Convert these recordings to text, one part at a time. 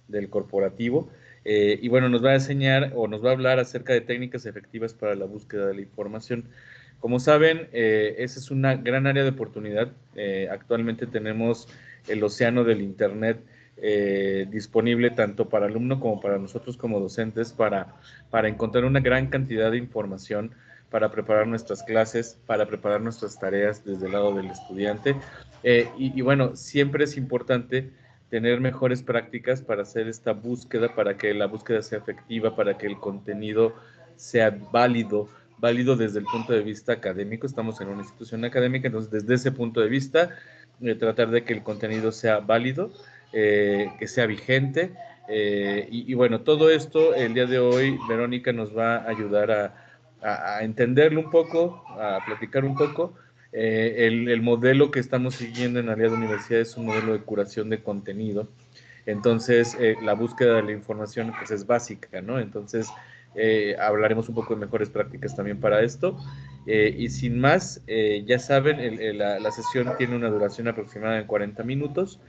del corporativo. Y bueno, nos va a enseñar o nos va a hablar acerca de técnicas efectivas para la búsqueda de la información. Como saben, esa es una gran área de oportunidad. Actualmente tenemos el océano del Internet disponible tanto para alumno como para nosotros como docentes para encontrar una gran cantidad de información, para preparar nuestras clases, para preparar nuestras tareas desde el lado del estudiante. Y bueno, siempre es importante tener mejores prácticas para hacer esta búsqueda, para que la búsqueda sea efectiva, para que el contenido sea válido desde el punto de vista académico. Estamos en una institución académica, entonces desde ese punto de vista, tratar de que el contenido sea válido, que sea vigente. Y bueno, todo esto el día de hoy Verónica nos va a ayudar a entenderlo un poco, a platicar un poco. El modelo que estamos siguiendo en Aliado Universidad es un modelo de curación de contenido. Entonces, la búsqueda de la información pues, es básica, ¿no? Entonces, hablaremos un poco de mejores prácticas también para esto. Y sin más, ya saben, la sesión tiene una duración aproximada de 40 minutos.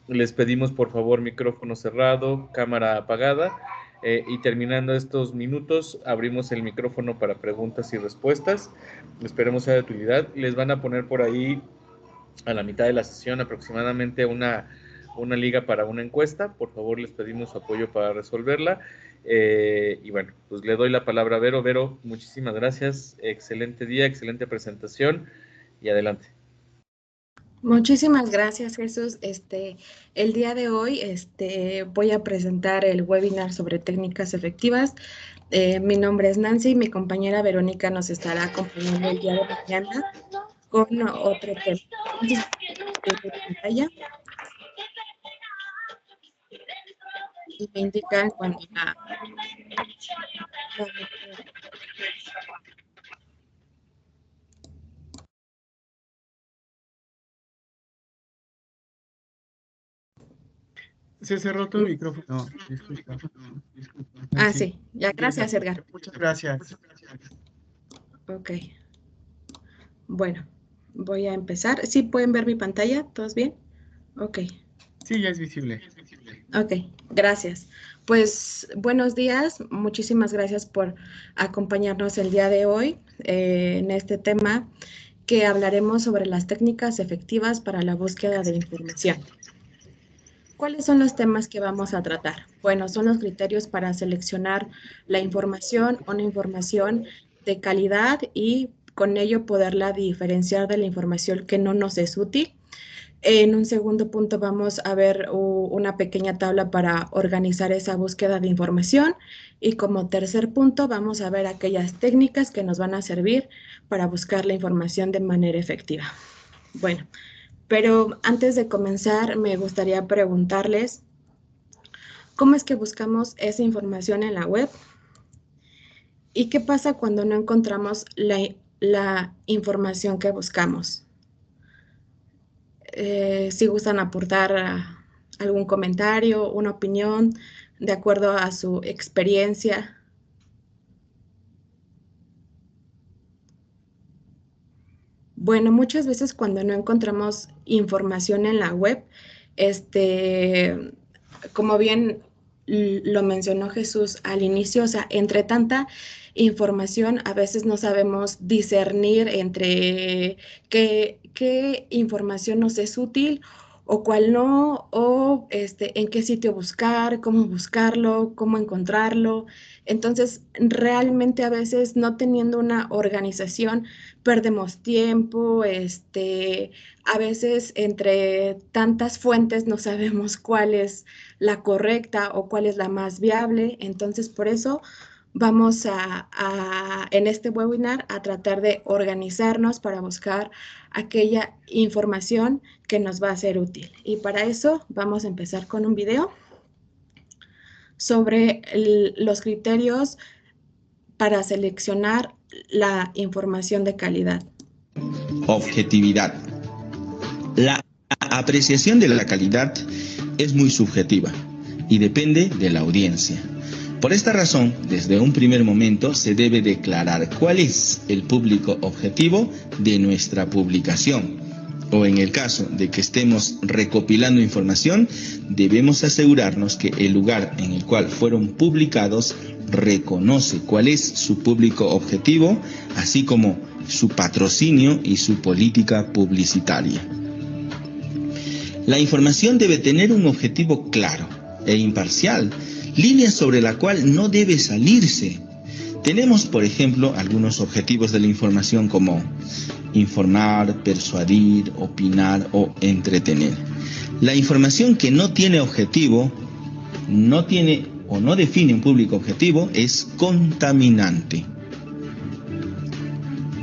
Les pedimos por favor micrófono cerrado, cámara apagada, y terminando estos minutos abrimos el micrófono para preguntas y respuestas. Esperemos sea de utilidad. Les van a poner por ahí a la mitad de la sesión aproximadamente una liga para una encuesta. Por favor les pedimos su apoyo para resolverla. Y bueno, pues le doy la palabra a Vero. Vero, muchísimas gracias. Excelente día, excelente presentación y adelante. Muchísimas gracias, Jesús. El día de hoy voy a presentar el webinar sobre técnicas efectivas. Mi nombre es Nancy y mi compañera Verónica nos estará acompañando el día de mañana con otro tema. Entonces, pantalla. Y me indican cuando la... Se cerró tu micrófono. Disculpa. Ah, sí. Ya, gracias, Edgar. Muchas gracias. Ok. Bueno, voy a empezar. ¿Sí pueden ver mi pantalla? ¿Todos bien? Ok. Sí, ya es visible. Ok, gracias. Pues buenos días. Muchísimas gracias por acompañarnos el día de hoy en este tema que hablaremos sobre las técnicas efectivas para la búsqueda de información. ¿Cuáles son los temas que vamos a tratar? Bueno, son los criterios para seleccionar la información, una información de calidad y con ello poderla diferenciar de la información que no nos es útil. En un segundo punto vamos a ver una pequeña tabla para organizar esa búsqueda de información y como tercer punto vamos a ver aquellas técnicas que nos van a servir para buscar la información de manera efectiva. Bueno, pero antes de comenzar me gustaría preguntarles ¿cómo es que buscamos esa información en la web? ¿Y qué pasa cuando no encontramos la información que buscamos? Si gustan aportar algún comentario, una opinión, de acuerdo a su experiencia. Bueno, muchas veces cuando no encontramos información en la web, como bien lo mencionó Jesús al inicio, o sea, entre tanta información a veces no sabemos discernir entre qué información nos es útil o cuál no, o en qué sitio buscar, cómo buscarlo, cómo encontrarlo. Entonces, realmente a veces no teniendo una organización, perdemos tiempo, a veces entre tantas fuentes no sabemos cuál es la correcta o cuál es la más viable. Entonces, por eso vamos en este webinar a tratar de organizarnos para buscar aquella información que nos va a ser útil. Y para eso vamos a empezar con un video sobre los criterios para seleccionar la información de calidad. Objetividad. La apreciación de la calidad es muy subjetiva y depende de la audiencia. Por esta razón, desde un primer momento se debe declarar cuál es el público objetivo de nuestra publicación. o en el caso de que estemos recopilando información, debemos asegurarnos que el lugar en el cual fueron publicados reconoce cuál es su público objetivo, así como su patrocinio y su política publicitaria. La información debe tener un objetivo claro e imparcial, línea sobre la cual no debe salirse. Tenemos, por ejemplo, algunos objetivos de la información como informar, persuadir, opinar o entretener. La información que no tiene objetivo, no tiene o no define un público objetivo, es contaminante.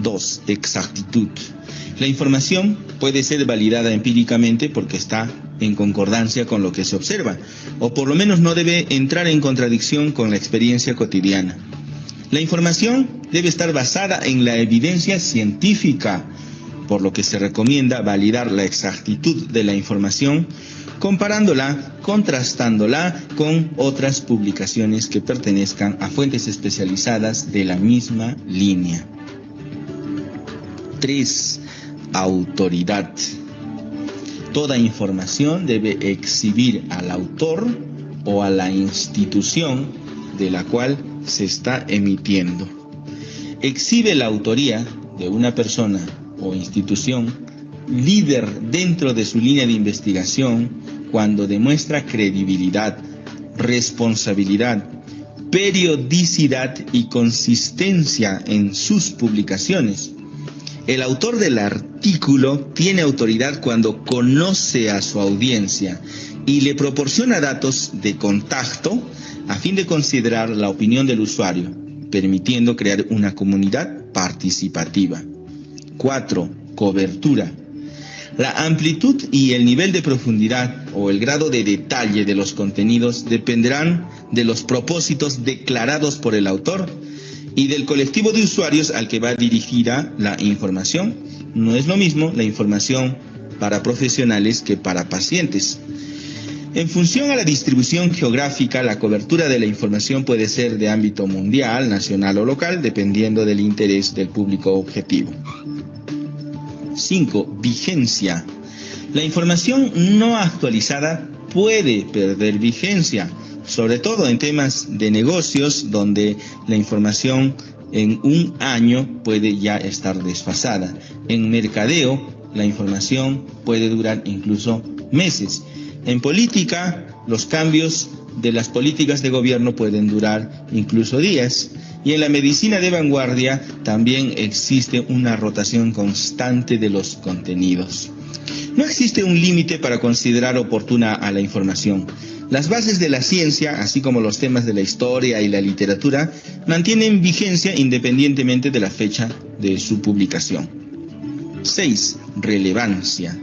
2. Exactitud. La información puede ser validada empíricamente porque está en concordancia con lo que se observa, o por lo menos no debe entrar en contradicción con la experiencia cotidiana. La información debe estar basada en la evidencia científica, por lo que se recomienda validar la exactitud de la información comparándola, contrastándola con otras publicaciones que pertenezcan a fuentes especializadas de la misma línea. 3. Autoridad. Toda información debe exhibir al autor o a la institución de la cual se está emitiendo. Exhibe la autoría de una persona o institución líder dentro de su línea de investigación cuando demuestra credibilidad, responsabilidad, periodicidad y consistencia en sus publicaciones. El autor del artículo tiene autoridad cuando conoce a su audiencia y le proporciona datos de contacto a fin de considerar la opinión del usuario, permitiendo crear una comunidad participativa. 4. Cobertura. La amplitud y el nivel de profundidad o el grado de detalle de los contenidos dependerán de los propósitos declarados por el autor y del colectivo de usuarios al que va dirigida la información. No es lo mismo la información para profesionales que para pacientes. En función a la distribución geográfica, la cobertura de la información puede ser de ámbito mundial, nacional o local, dependiendo del interés del público objetivo. 5. Vigencia. La información no actualizada puede perder vigencia, sobre todo en temas de negocios donde la información en un año puede ya estar desfasada. En mercadeo, la información puede durar incluso meses. En política, los cambios de las políticas de gobierno pueden durar incluso días. Y en la medicina de vanguardia también existe una rotación constante de los contenidos. No existe un límite para considerar oportuna a la información. Las bases de la ciencia, así como los temas de la historia y la literatura, mantienen vigencia independientemente de la fecha de su publicación. 6. Relevancia.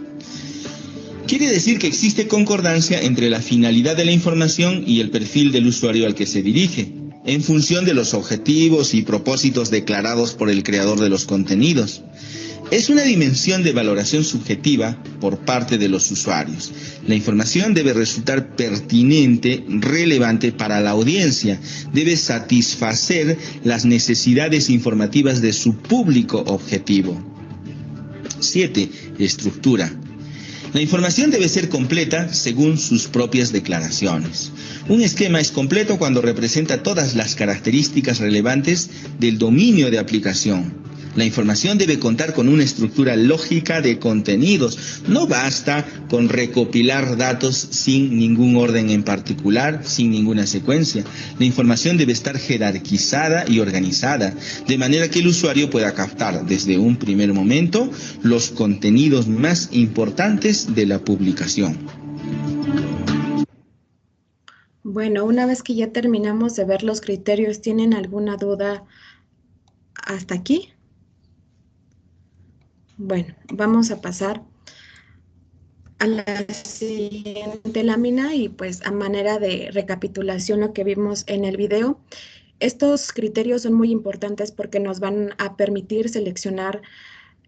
Quiere decir que existe concordancia entre la finalidad de la información y el perfil del usuario al que se dirige, en función de los objetivos y propósitos declarados por el creador de los contenidos. Es una dimensión de valoración subjetiva por parte de los usuarios. La información debe resultar pertinente, relevante para la audiencia, debe satisfacer las necesidades informativas de su público objetivo. 7. Estructura. La información debe ser completa según sus propias declaraciones. Un esquema es completo cuando representa todas las características relevantes del dominio de aplicación. La información debe contar con una estructura lógica de contenidos. No basta con recopilar datos sin ningún orden en particular, sin ninguna secuencia. La información debe estar jerarquizada y organizada, de manera que el usuario pueda captar desde un primer momento los contenidos más importantes de la publicación. Bueno, una vez que ya terminamos de ver los criterios, ¿tienen alguna duda hasta aquí? Bueno, vamos a pasar a la siguiente lámina y pues a manera de recapitulación lo que vimos en el video. Estos criterios son muy importantes porque nos van a permitir seleccionar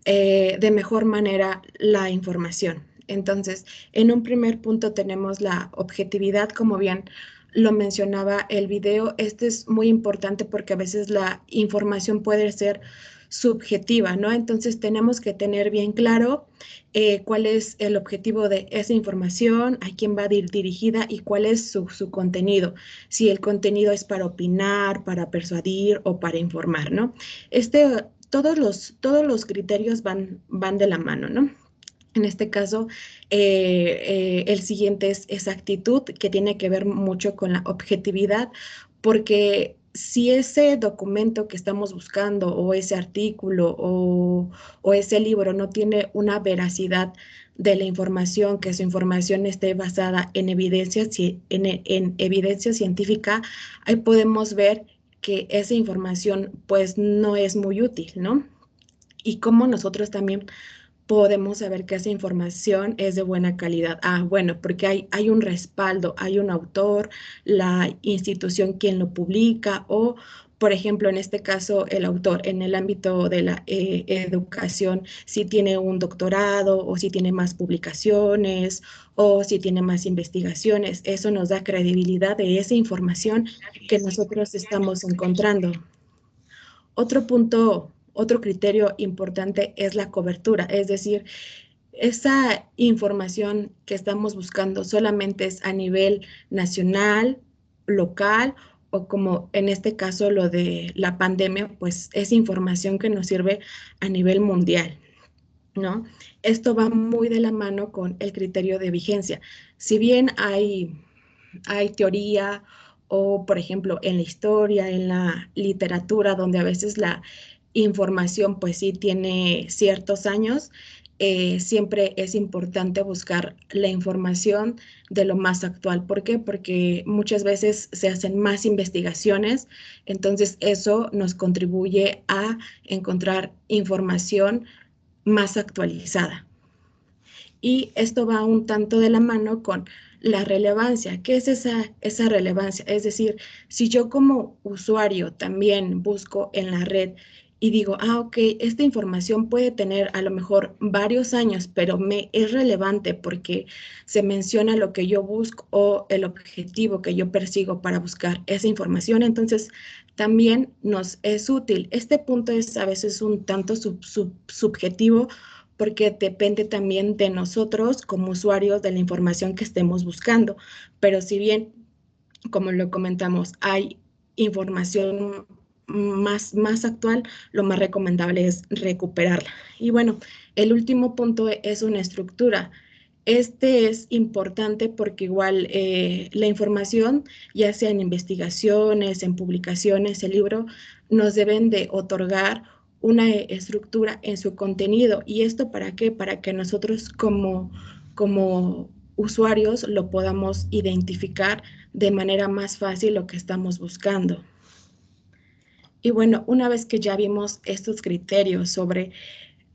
de mejor manera la información. Entonces, en un primer punto tenemos la objetividad, como bien lo mencionaba el video. Este es muy importante porque a veces la información puede ser subjetiva, ¿no? Entonces tenemos que tener bien claro cuál es el objetivo de esa información, a quién va a ir dirigida y cuál es su contenido. Si el contenido es para opinar, para persuadir o para informar, ¿no? Todos los criterios van de la mano, ¿no? En este caso, el siguiente es exactitud, que tiene que ver mucho con la objetividad, porque si ese documento que estamos buscando o ese artículo o ese libro no tiene una veracidad de la información, que su información esté basada en evidencia científica, ahí podemos ver que esa información pues no es muy útil, ¿no? Y cómo nosotros también podemos saber que esa información es de buena calidad. Bueno, porque hay un respaldo, hay un autor, la institución quien lo publica o, por ejemplo, en este caso, el autor en el ámbito de la educación, si tiene un doctorado o si tiene más publicaciones o si tiene más investigaciones. Eso nos da credibilidad de esa información que nosotros estamos encontrando. Otro criterio importante es la cobertura, es decir, esa información que estamos buscando solamente es a nivel nacional, local o como en este caso lo de la pandemia, pues es información que nos sirve a nivel mundial, ¿no? Esto va muy de la mano con el criterio de vigencia. Si bien hay teoría o, por ejemplo, en la historia, en la literatura, donde a veces la información pues sí tiene ciertos años, siempre es importante buscar la información de lo más actual. ¿Por qué? Porque muchas veces se hacen más investigaciones, entonces eso nos contribuye a encontrar información más actualizada. Y esto va un tanto de la mano con la relevancia. ¿Qué es esa relevancia? Es decir, si yo como usuario también busco en la red y digo, ok, esta información puede tener a lo mejor varios años, pero me es relevante porque se menciona lo que yo busco o el objetivo que yo persigo para buscar esa información, entonces también nos es útil. Este punto es a veces un tanto subjetivo porque depende también de nosotros como usuarios de la información que estemos buscando. Pero si bien, como lo comentamos, hay información más actual, lo más recomendable es recuperarla. Y bueno, el último punto es una estructura. Este es importante porque igual la información, ya sea en investigaciones, en publicaciones, el libro, nos deben de otorgar una estructura en su contenido. ¿Y esto para qué? Para que nosotros como usuarios lo podamos identificar de manera más fácil lo que estamos buscando. Y bueno, una vez que ya vimos estos criterios sobre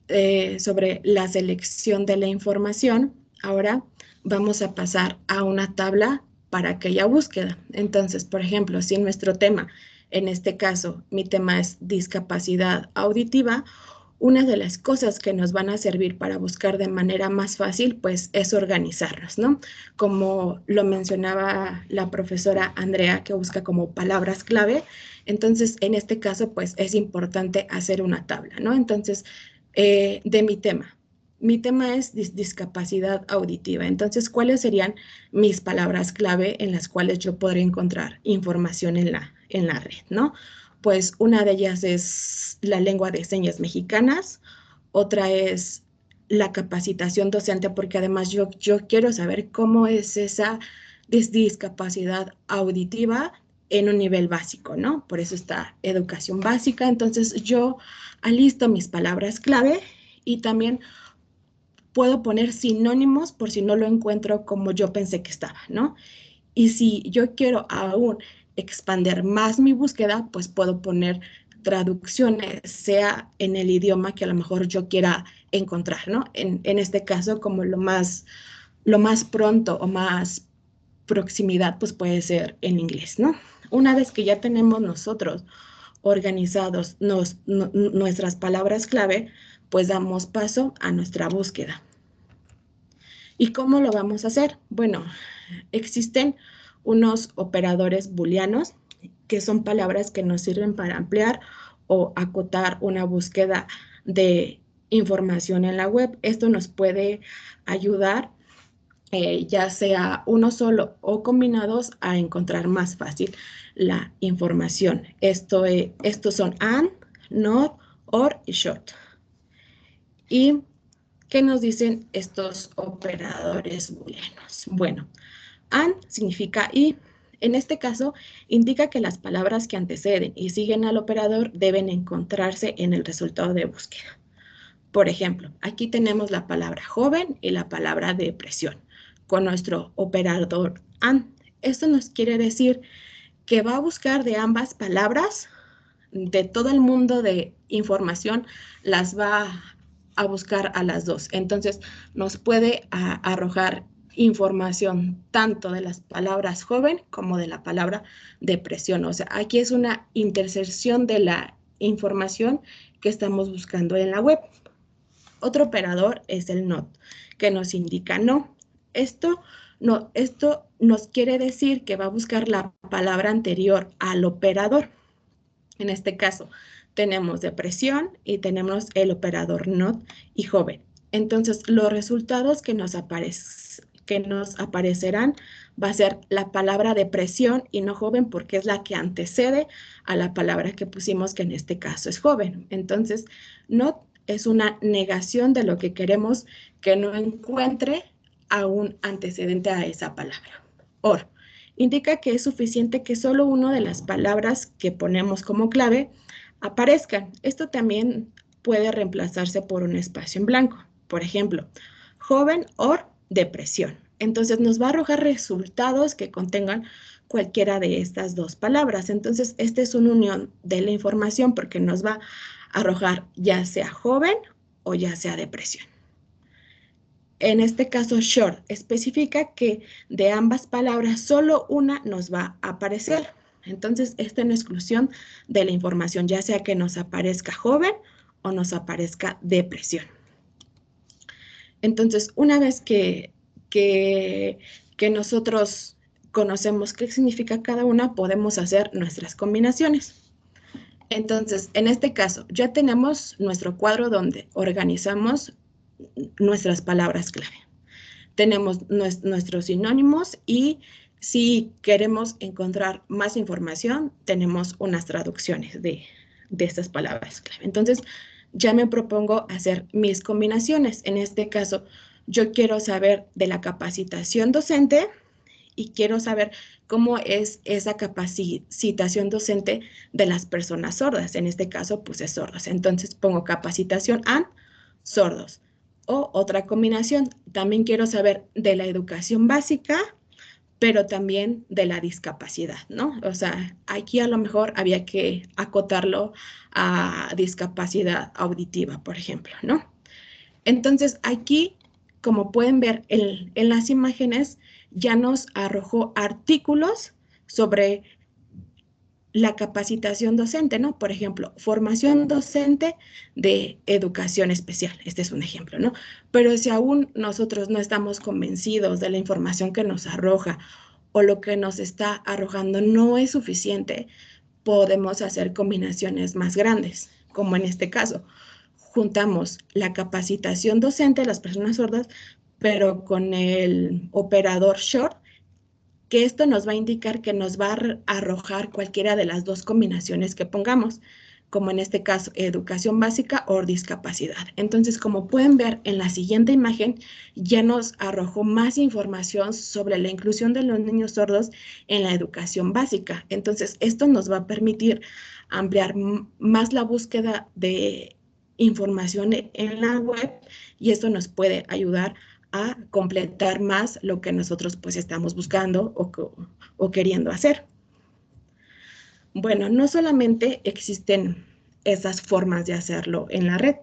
la selección de la información, ahora vamos a pasar a una tabla para aquella búsqueda. Entonces, por ejemplo, si en nuestro tema, en este caso, mi tema es discapacidad auditiva, una de las cosas que nos van a servir para buscar de manera más fácil, pues es organizarnos, ¿no? Como lo mencionaba la profesora Andrea, que busca como palabras clave. Entonces, en este caso, pues es importante hacer una tabla, ¿no? Entonces, de mi tema. Mi tema es discapacidad auditiva. Entonces, ¿cuáles serían mis palabras clave en las cuales yo podré encontrar información en la red, ¿no? Pues una de ellas es la lengua de señas mexicanas, otra es la capacitación docente, porque además yo quiero saber cómo es esa discapacidad auditiva en un nivel básico, ¿no? Por eso está educación básica. Entonces yo alisto mis palabras clave y también puedo poner sinónimos por si no lo encuentro como yo pensé que estaba, ¿no? Y si yo quiero aún expander más mi búsqueda, pues puedo poner traducciones, sea en el idioma que a lo mejor yo quiera encontrar, ¿no? En este caso, como lo más pronto o más proximidad, pues puede ser en inglés, ¿no? Una vez que ya tenemos nosotros organizados nuestras palabras clave, pues damos paso a nuestra búsqueda. ¿Y cómo lo vamos a hacer? Bueno, existen unos operadores booleanos que son palabras que nos sirven para ampliar o acotar una búsqueda de información en la web. Esto nos puede ayudar, ya sea uno solo o combinados, a encontrar más fácil la información. Estos son AND, NOT, OR y SHORT. ¿Y qué nos dicen estos operadores booleanos? Bueno, AND significa y. En este caso, indica que las palabras que anteceden y siguen al operador deben encontrarse en el resultado de búsqueda. Por ejemplo, aquí tenemos la palabra joven y la palabra depresión con nuestro operador AND. Esto nos quiere decir que va a buscar de ambas palabras, de todo el mundo de información, las va a buscar a las dos. Entonces, nos puede arrojar información tanto de las palabras joven como de la palabra depresión. O sea, aquí es una intersección de la información que estamos buscando en la web. Otro operador es el NOT, que nos indica no. Esto nos quiere decir que va a buscar la palabra anterior al operador. En este caso, tenemos depresión y tenemos el operador NOT y joven. Entonces, los resultados que nos aparecerán va a ser la palabra depresión y no joven, porque es la que antecede a la palabra que pusimos, que en este caso es joven. Entonces, NOT es una negación de lo que queremos que no encuentre a un antecedente a esa palabra. OR indica que es suficiente que solo una de las palabras que ponemos como clave aparezcan. Esto también puede reemplazarse por un espacio en blanco. Por ejemplo, joven o depresión. Entonces nos va a arrojar resultados que contengan cualquiera de estas dos palabras. Entonces, esta es una unión de la información porque nos va a arrojar ya sea joven o ya sea depresión. En este caso, short especifica que de ambas palabras solo una nos va a aparecer. Entonces, esta es una exclusión de la información, ya sea que nos aparezca joven o nos aparezca depresión. Entonces, una vez que nosotros conocemos qué significa cada una, podemos hacer nuestras combinaciones. Entonces, en este caso, ya tenemos nuestro cuadro donde organizamos nuestras palabras clave. Tenemos nuestros sinónimos y si queremos encontrar más información, tenemos unas traducciones de estas palabras clave. Entonces, ya me propongo hacer mis combinaciones. En este caso, yo quiero saber de la capacitación docente y quiero saber cómo es esa capacitación docente de las personas sordas. En este caso, puse sordos. Entonces, pongo capacitación a sordos. O otra combinación, también quiero saber de la educación básica, pero también de la discapacidad, ¿no? O sea, aquí a lo mejor había que acotarlo a discapacidad auditiva, por ejemplo, ¿no? Entonces, aquí, como pueden ver en las imágenes, ya nos arrojó artículos sobre la capacitación docente, ¿no? Por ejemplo, formación docente de educación especial. Este es un ejemplo, ¿no? Pero si aún nosotros no estamos convencidos de la información que nos arroja o lo que nos está arrojando no es suficiente, podemos hacer combinaciones más grandes, como en este caso. Juntamos la capacitación docente de las personas sordas, pero con el operador short, que esto nos va a indicar que nos va a arrojar cualquiera de las dos combinaciones que pongamos, como en este caso, educación básica o discapacidad. Entonces, como pueden ver en la siguiente imagen, ya nos arrojó más información sobre la inclusión de los niños sordos en la educación básica. Entonces, esto nos va a permitir ampliar más la búsqueda de información en la web y esto nos puede ayudar a completar más lo que nosotros pues estamos buscando o queriendo hacer. Bueno, no solamente existen esas formas de hacerlo en la red.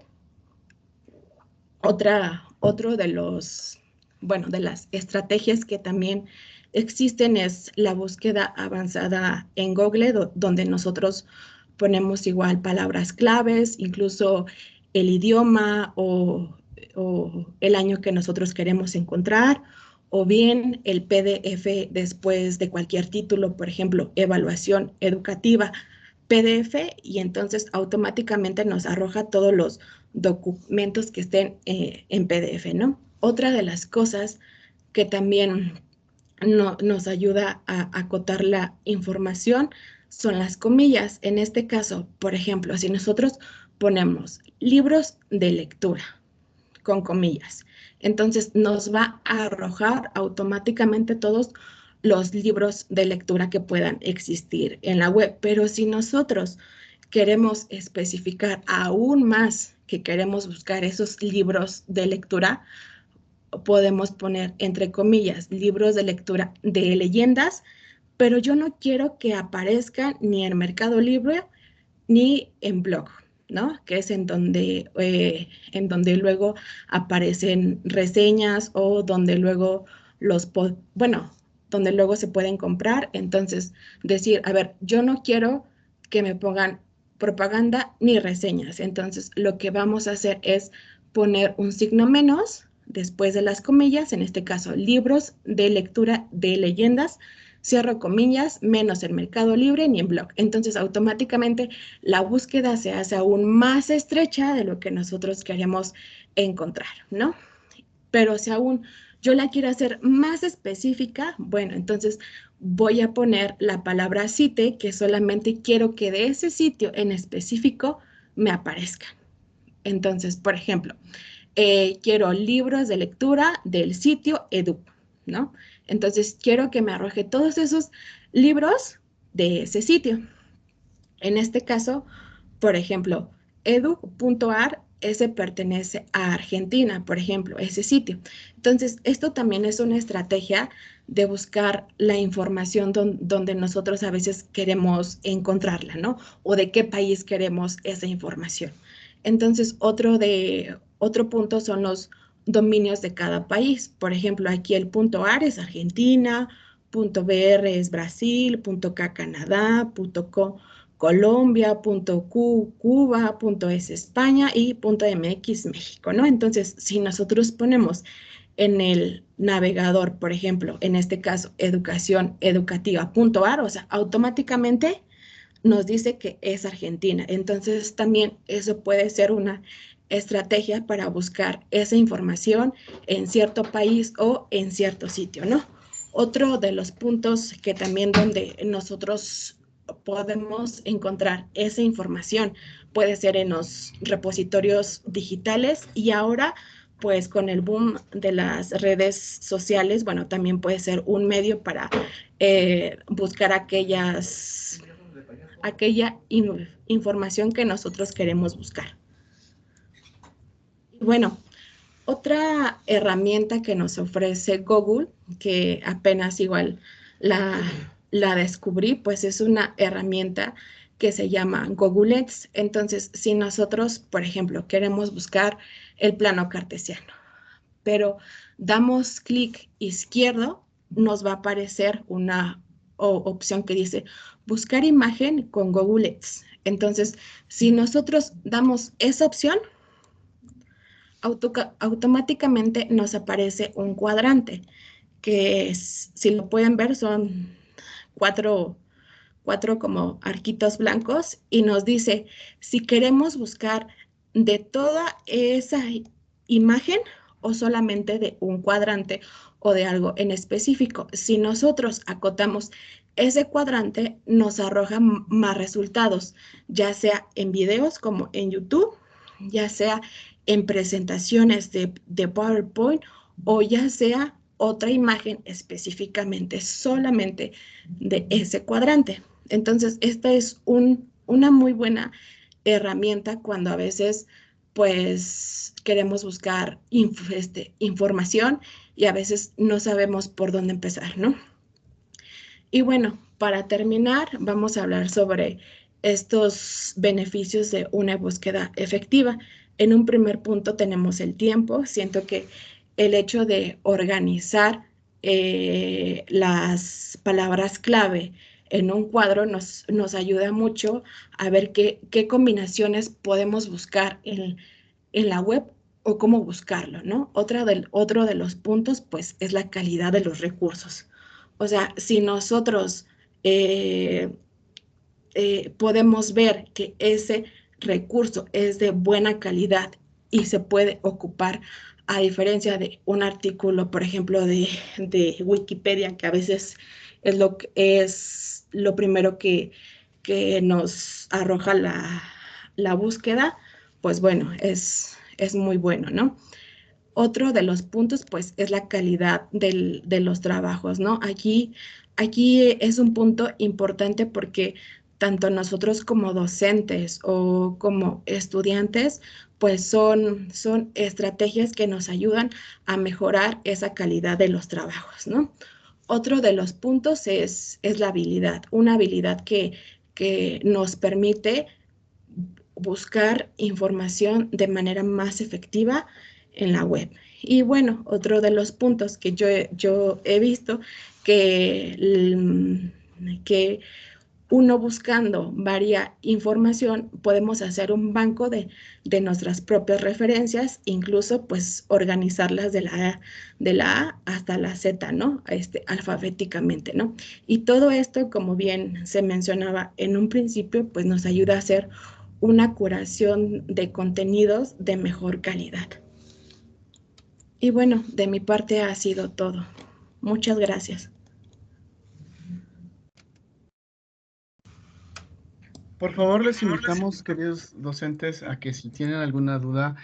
Otro de de las estrategias que también existen es la búsqueda avanzada en Google, donde nosotros ponemos igual palabras claves, incluso el idioma o el año que nosotros queremos encontrar, o bien el PDF después de cualquier título, por ejemplo, evaluación educativa, PDF y entonces automáticamente nos arroja todos los documentos que estén en PDF, ¿no? Otra de las cosas que también nos ayuda a acotar la información son las comillas. En este caso, por ejemplo, si nosotros ponemos libros de lectura con comillas, entonces nos va a arrojar automáticamente todos los libros de lectura que puedan existir en la web. Pero si nosotros queremos especificar aún más que queremos buscar esos libros de lectura, podemos poner entre comillas libros de lectura de leyendas, pero yo no quiero que aparezcan ni en Mercado Libre ni en blog, ¿no? Que es en donde luego aparecen reseñas o donde luego donde luego se pueden comprar. Entonces, decir, a ver, yo no quiero que me pongan propaganda ni reseñas. Entonces, lo que vamos a hacer es poner un signo menos después de las comillas, en este caso, libros de lectura de leyendas, cierro comillas, menos en Mercado Libre ni en blog. Entonces, automáticamente la búsqueda se hace aún más estrecha de lo que nosotros queremos encontrar, ¿no? Pero si aún yo la quiero hacer más específica, bueno, entonces voy a poner la palabra cite, que solamente quiero que de ese sitio en específico me aparezca. Entonces, por ejemplo, quiero libros de lectura del sitio Edu, ¿no? Entonces, quiero que me arroje todos esos libros de ese sitio. En este caso, por ejemplo, edu.ar, ese pertenece a Argentina, por ejemplo, ese sitio. Entonces, esto también es una estrategia de buscar la información donde nosotros a veces queremos encontrarla, ¿no? O de qué país queremos esa información. Entonces, otro punto son los dominios de cada país. Por ejemplo, aquí el .ar es Argentina, .br es Brasil, .k Canadá, .co Colombia, .q Cuba, .es España y .mx México, ¿no? Entonces, si nosotros ponemos en el navegador, por ejemplo, en este caso, educación.educativa.ar, o sea, automáticamente nos dice que es Argentina. Entonces, también eso puede ser una estrategia para buscar esa información en cierto país o en cierto sitio, ¿no? Otro de los puntos que también donde nosotros podemos encontrar esa información puede ser en los repositorios digitales y ahora pues con el boom de las redes sociales, bueno, también puede ser un medio para buscar aquella información que nosotros queremos buscar. Bueno, otra herramienta que nos ofrece Google, que apenas igual la descubrí, pues es una herramienta que se llama Google Lens. Entonces, si nosotros, por ejemplo, queremos buscar el plano cartesiano, pero damos clic izquierdo, nos va a aparecer una opción que dice buscar imagen con Google Lens. Entonces, si nosotros damos esa opción, automáticamente nos aparece un cuadrante, que si lo pueden ver son cuatro como arquitos blancos y nos dice si queremos buscar de toda esa imagen o solamente de un cuadrante o de algo en específico. Si nosotros acotamos ese cuadrante, nos arroja más resultados, ya sea en videos como en YouTube, ya sea en presentaciones de PowerPoint o ya sea otra imagen específicamente solamente de ese cuadrante. Entonces, esta es una muy buena herramienta cuando a veces pues queremos buscar información y a veces no sabemos por dónde empezar, ¿no? Y bueno, para terminar, vamos a hablar sobre estos beneficios de una búsqueda efectiva. En un primer punto tenemos el tiempo. Siento que el hecho de organizar las palabras clave en un cuadro nos ayuda mucho a ver qué combinaciones podemos buscar en la web o cómo buscarlo, ¿no? Otro de los puntos, pues, es la calidad de los recursos. O sea, si nosotros podemos ver que ese recurso es de buena calidad y se puede ocupar, a diferencia de un artículo, por ejemplo, de Wikipedia, que a veces es lo primero que nos arroja la búsqueda, pues bueno, es muy bueno, ¿no? Otro de los puntos, pues, es la calidad de los trabajos, ¿no? Aquí es un punto importante porque tanto nosotros como docentes o como estudiantes, pues son estrategias que nos ayudan a mejorar esa calidad de los trabajos, ¿no? Otro de los puntos es la habilidad, una habilidad que nos permite buscar información de manera más efectiva en la web. Y bueno, otro de los puntos que yo he visto que uno buscando varia información, podemos hacer un banco de nuestras propias referencias, incluso pues organizarlas de la A hasta la Z, ¿no? Alfabéticamente, ¿no? Y todo esto, como bien se mencionaba en un principio, pues nos ayuda a hacer una curación de contenidos de mejor calidad. Y bueno, de mi parte ha sido todo. Muchas gracias. Por favor, les invitamos, queridos docentes, a que si tienen alguna duda,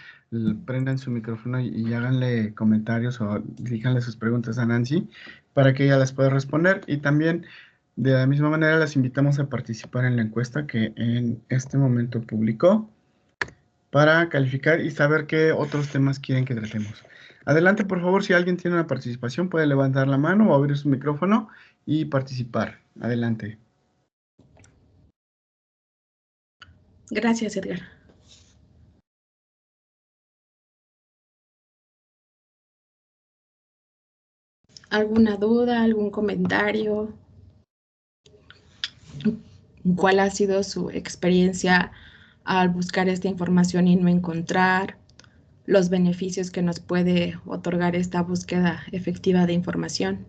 prendan su micrófono y háganle comentarios o díganle sus preguntas a Nancy para que ella las pueda responder. Y también, de la misma manera, las invitamos a participar en la encuesta que en este momento publicó para calificar y saber qué otros temas quieren que tratemos. Adelante, por favor, si alguien tiene una participación, puede levantar la mano o abrir su micrófono y participar. Adelante. Gracias, Edgar. ¿Alguna duda, algún comentario? ¿Cuál ha sido su experiencia al buscar esta información y no encontrar? Los beneficios que nos puede otorgar esta búsqueda efectiva de información.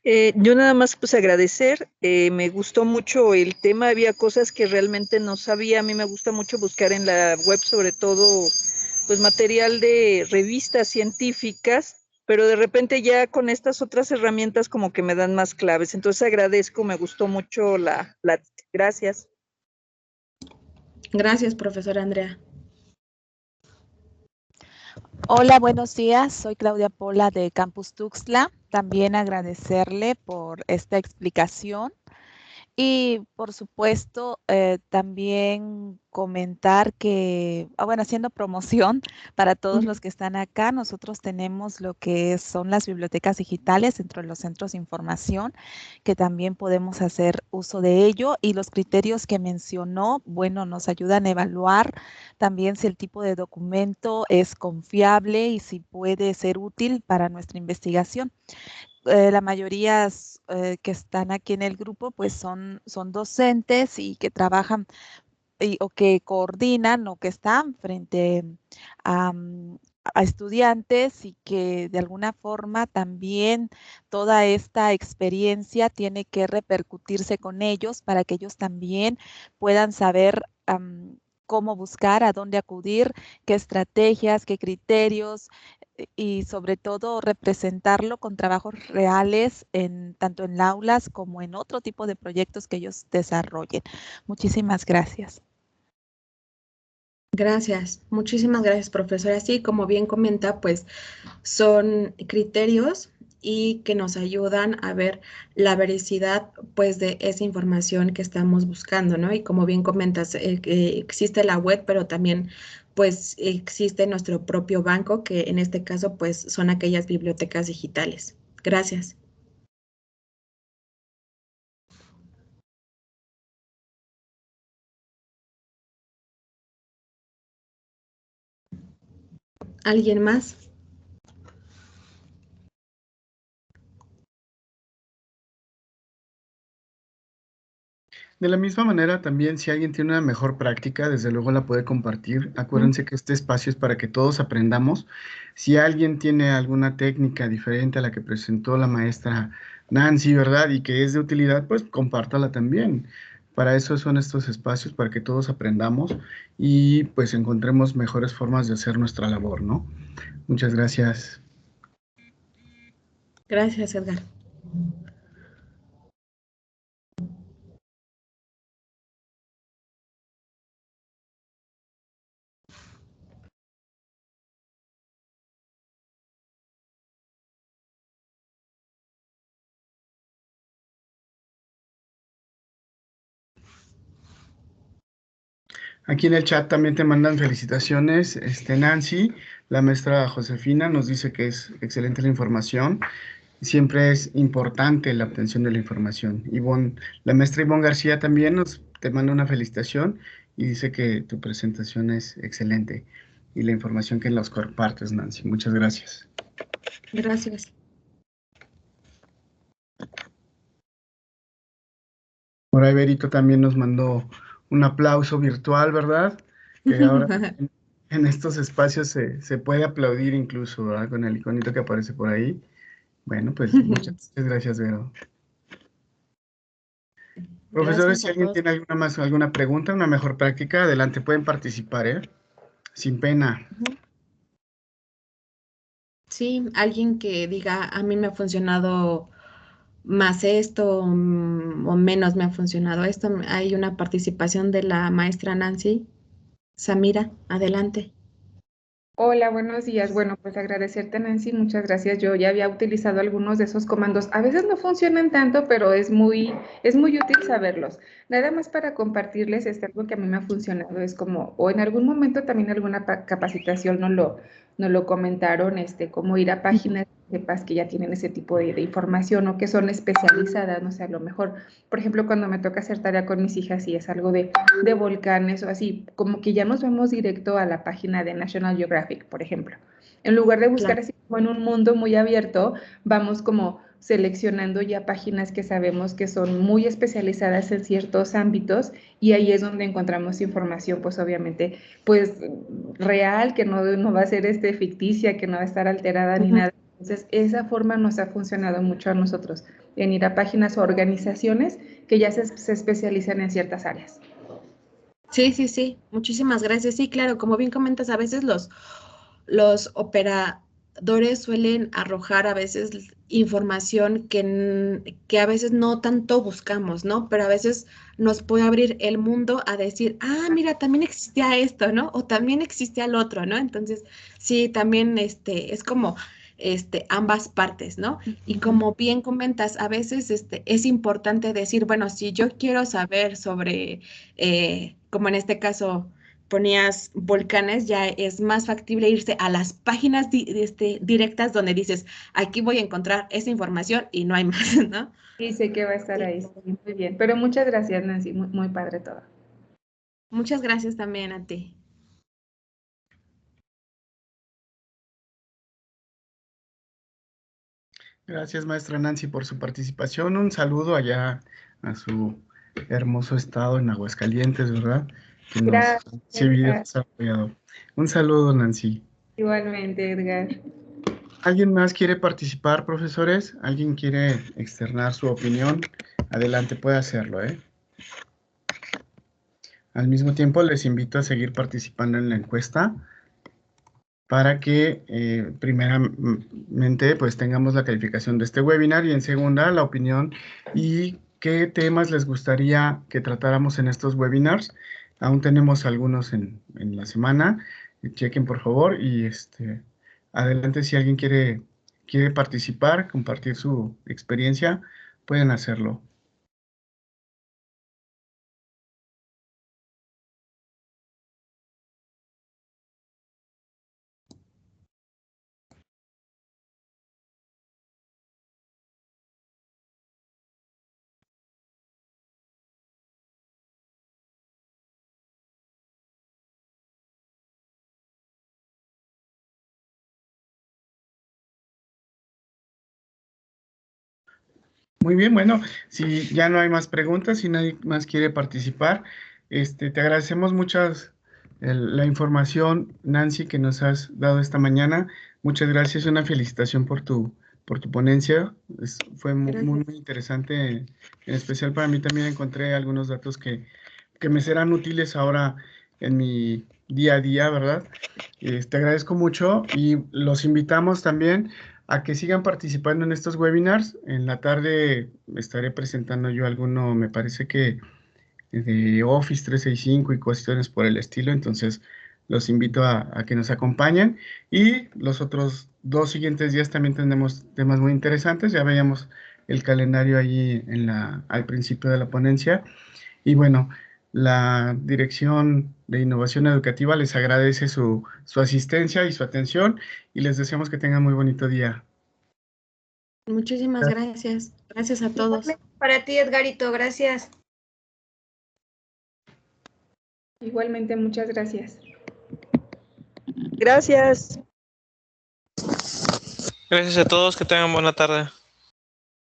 Yo nada más pues agradecer, me gustó mucho el tema, había cosas que realmente no sabía, a mí me gusta mucho buscar en la web sobre todo pues material de revistas científicas, pero de repente ya con estas otras herramientas como que me dan más claves, entonces agradezco, me gustó mucho gracias. Gracias, profesora Andrea. Hola, buenos días. Soy Claudia Pola de Campus Tuxtla. También agradecerle por esta explicación. Y por supuesto, también comentar que, bueno, haciendo promoción para todos los que están acá, nosotros tenemos lo que son las bibliotecas digitales dentro de los centros de información, que también podemos hacer uso de ello. Y los criterios que mencionó, bueno, nos ayudan a evaluar también si el tipo de documento es confiable y si puede ser útil para nuestra investigación. La mayoría que están aquí en el grupo pues son docentes y que trabajan o que coordinan o que están frente a estudiantes y que de alguna forma también toda esta experiencia tiene que repercutirse con ellos para que ellos también puedan saber cómo buscar, a dónde acudir, qué estrategias, qué criterios y sobre todo representarlo con trabajos reales tanto en aulas como en otro tipo de proyectos que ellos desarrollen. Muchísimas gracias. Gracias, muchísimas gracias, profesora. Sí, como bien comenta, pues son criterios y que nos ayudan a ver la veracidad, pues, de esa información que estamos buscando, ¿no? Y como bien comentas, que existe la web, pero también, pues, existe nuestro propio banco, que en este caso, pues, son aquellas bibliotecas digitales. Gracias. ¿Alguien más? De la misma manera, también si alguien tiene una mejor práctica, desde luego la puede compartir. Acuérdense que este espacio es para que todos aprendamos. Si alguien tiene alguna técnica diferente a la que presentó la maestra Nancy, ¿verdad? Y que es de utilidad, pues compártala también. Para eso son estos espacios, para que todos aprendamos y pues encontremos mejores formas de hacer nuestra labor, ¿no? Muchas gracias. Gracias, Edgar. Aquí en el chat también te mandan felicitaciones, Nancy, la maestra Josefina nos dice que es excelente la información. Siempre es importante la obtención de la información. Ivonne, la maestra Ivonne García también te manda una felicitación y dice que tu presentación es excelente y la información que nos compartes, Nancy. Muchas gracias. Gracias. Por ahí Berito también nos mandó un aplauso virtual, ¿verdad? Que ahora en estos espacios se puede aplaudir incluso, ¿verdad? Con el iconito que aparece por ahí. Bueno, pues muchas gracias, Vero. Profesores, Gracias si a alguien todos. tiene alguna pregunta, una mejor práctica, adelante, pueden participar, ¿eh? Sin pena. Sí, alguien que diga, a mí me ha funcionado más esto o menos me ha funcionado esto. Hay una participación de la maestra Nancy. Samira, adelante. Hola, buenos días. Bueno, pues agradecerte, Nancy, muchas gracias. Yo ya había utilizado algunos de esos comandos. A veces no funcionan tanto, pero es muy útil saberlos. Nada más para compartirles algo que a mí me ha funcionado. Es como, o en algún momento también alguna capacitación nos lo comentaron, cómo ir a páginas que sepas que ya tienen ese tipo de información o que son especializadas, no sé, a lo mejor, por ejemplo, cuando me toca hacer tarea con mis hijas y es algo de volcanes o así, como que ya nos vamos directo a la página de National Geographic, por ejemplo. En lugar de buscar Claro. así como en un mundo muy abierto, vamos como seleccionando ya páginas que sabemos que son muy especializadas en ciertos ámbitos y ahí es donde encontramos información, pues obviamente, pues real, que no va a ser ficticia, que no va a estar alterada ni nada. Entonces, esa forma nos ha funcionado mucho a nosotros, en ir a páginas o organizaciones que ya se especializan en ciertas áreas. Sí, sí, sí. Muchísimas gracias. Sí, claro, como bien comentas, a veces los operadores suelen arrojar a veces información que a veces no tanto buscamos, ¿no? Pero a veces nos puede abrir el mundo a decir, ah, mira, también existía esto, ¿no? O también existía el otro, ¿no? Entonces, sí, también es como ambas partes, ¿no? Y como bien comentas, a veces es importante decir, bueno, si yo quiero saber sobre, como en este caso, ponías volcanes, ya es más factible irse a las páginas directas donde dices, aquí voy a encontrar esa información y no hay más, ¿no? Y sé que va a estar Sí. ahí, sí, muy bien. Pero muchas gracias, Nancy, muy, muy padre todo. Muchas gracias también a ti. Gracias, maestra Nancy, por su participación. Un saludo allá a su hermoso estado en Aguascalientes, ¿verdad? Que nos ha recibido, Gracias. nos ha apoyado. Un saludo, Nancy. Igualmente, Edgar. ¿Alguien más quiere participar, profesores? ¿Alguien quiere externar su opinión? Adelante, puede hacerlo, ¿eh? Al mismo tiempo, les invito a seguir participando en la encuesta para que, primeramente, pues tengamos la calificación de este webinar y en segunda, la opinión y qué temas les gustaría que tratáramos en estos webinars. Aún tenemos algunos en la semana. Chequen, por favor, y adelante si alguien quiere participar, compartir su experiencia, pueden hacerlo. Muy bien, bueno, si ya no hay más preguntas, si nadie más quiere participar, te agradecemos muchas la información, Nancy, que nos has dado esta mañana. Muchas gracias, una felicitación por tu ponencia. Fue muy, muy interesante, en especial para mí también encontré algunos datos que me serán útiles ahora en mi día a día, ¿verdad? Te agradezco mucho y los invitamos también a que sigan participando en estos webinars. En la tarde estaré presentando yo alguno, me parece que de Office 365 y cuestiones por el estilo, entonces los invito a que nos acompañen y los otros 2 siguientes días también tendremos temas muy interesantes. Ya veíamos el calendario allí al principio de la ponencia y bueno, la Dirección de Innovación Educativa les agradece su asistencia y su atención y les deseamos que tengan muy bonito día. Muchísimas gracias. Gracias a todos. Para ti, Edgarito, gracias. Igualmente, muchas gracias. Gracias. Gracias a todos, que tengan buena tarde.